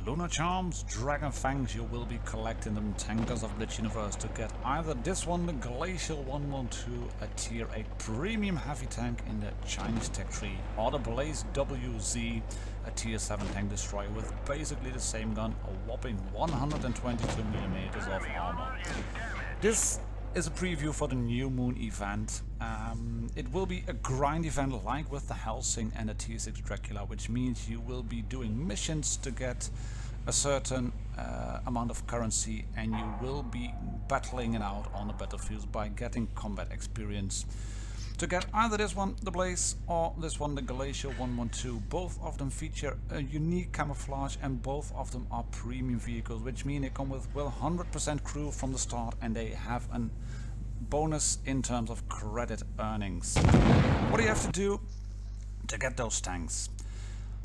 Lunar Charms, Dragon Fangs. You will be collecting them tankers of Blitz Universe to get either this one, the Glacial 112, a tier 8 premium heavy tank in the Chinese tech tree, or the Blaze WZ, a tier 7 tank destroyer with basically the same gun, a whopping 122mm of armor. This is a preview for the New Moon event. It will be a grind event like with the Helsing and the tier 6 Dracula, which means you will be doing missions to get a certain amount of currency, and you will be battling it out on the battlefields by getting combat experience. To get either this one, the Blaze, or this one, the Glacial 112, both of them feature a unique camouflage and both of them are premium vehicles, which mean they come with 100% crew from the start and they have a bonus in terms of credit earnings. What do you have to do to get those tanks?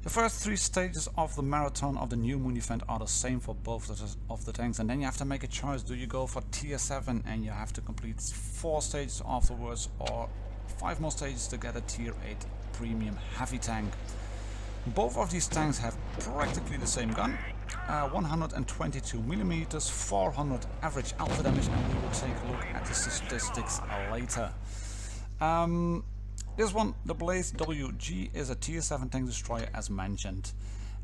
The first 3 stages of the marathon of the New Moon event are the same for both of the tanks, and then you have to make a choice. Do you go for tier 7 and you have to complete 4 stages afterwards, or 5 more stages to get a tier 8 premium heavy tank? Both of these tanks have practically the same gun, 122mm, 400 average alpha damage, and we will take a look at the statistics later. This one, the Blaze WZ, is a tier 7 tank destroyer as mentioned,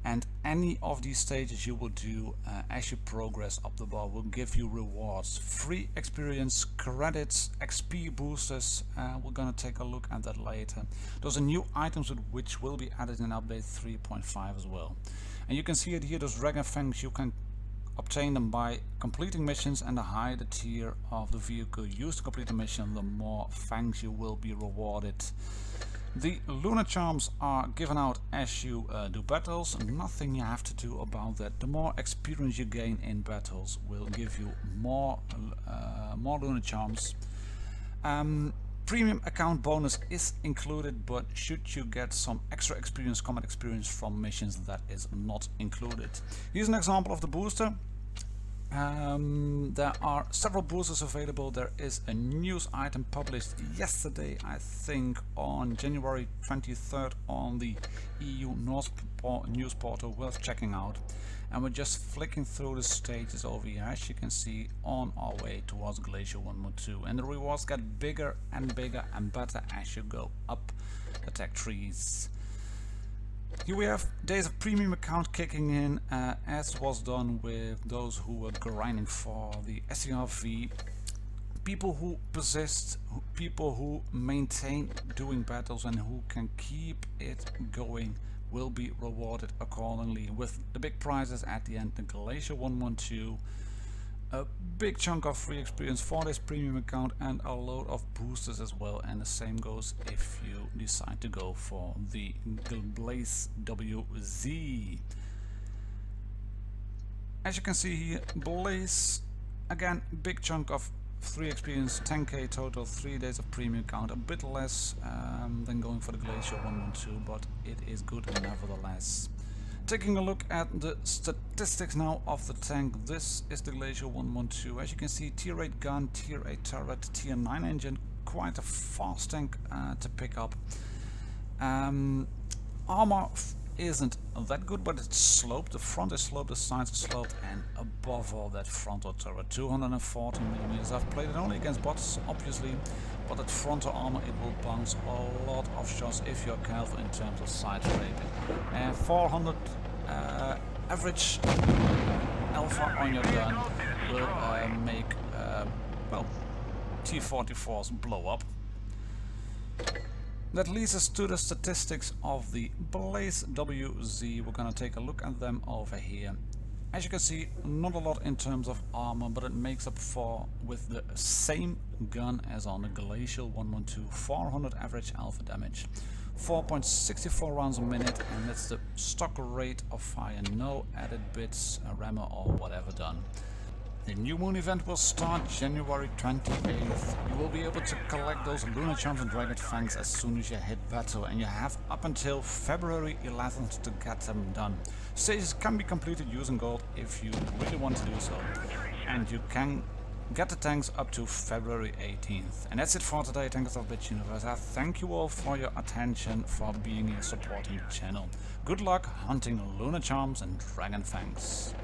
and any of these stages you will do as you progress up the bar will give you rewards, free experience, credits, XP boosters. We're gonna take a look at that later. Those are new items which will be added in update 3.5 as well. And you can see it here, those Dragon Fangs, you can obtain them by completing missions, and the higher the tier of the vehicle used to complete the mission, the more fangs you will be rewarded. The Lunar Charms are given out as you do battles, nothing you have to do about that. The more experience you gain in battles will give you more Lunar Charms. Premium account bonus is included, but should you get some extra experience, combat experience from missions, that is not included. Here's an example of the booster. There are several boosters available. There is a news item published yesterday, I think on January 23rd, on the EU news portal, worth checking out. And we're just flicking through the stages over here, as you can see, on our way towards Glacial 112, and the rewards get bigger and bigger and better as you go up the tech trees. Here we have days of premium account kicking in, as was done with those who were grinding for the SCRV. People who persist, people who maintain doing battles and who can keep it going will be rewarded accordingly with the big prizes at the end. The Glacial 112, a big chunk of free experience for this premium account, and a load of boosters as well, and the same goes if you decide to go for the Blaze WZ. As you can see here, Blaze, again, big chunk of free experience, 10k total, 3 days of premium account, a bit less than going for the Glacial 112, but it is good nevertheless. Taking a look at the statistics now of the tank, this is the Glacial 112. As you can see, tier 8 gun, tier 8 turret, tier 9 engine, quite a fast tank to pick up. Armor isn't that good, but it's sloped. The front is sloped, the sides are sloped, and above all, that frontal turret, 240mm. I've played it only against bots, obviously, but that frontal armor, it will bounce a lot of shots if you're careful in terms of side raping. And 400 average alpha on your gun will make well, T-44s blow up. That leads us to the statistics of the Blaze WZ. We're gonna take a look at them over here. As you can see, not a lot in terms of armor, but it makes up for with the same gun as on the Glacial 112, 400 average alpha damage, 4.64 rounds a minute, and that's the stock rate of fire, no added bits, rammer or whatever done. The New Moon event will start January 28th. You will be able to collect those Lunar Charms and Dragon Fangs as soon as you hit battle, and you have up until February 11th to get them done. Stages can be completed using gold if you really want to do so, and you can get the tanks up to February 18th. And that's it for today, Tankers of Blitz Universe. I thank you all for your attention, for being here supporting the channel. Good luck hunting Lunar Charms and Dragon Fangs.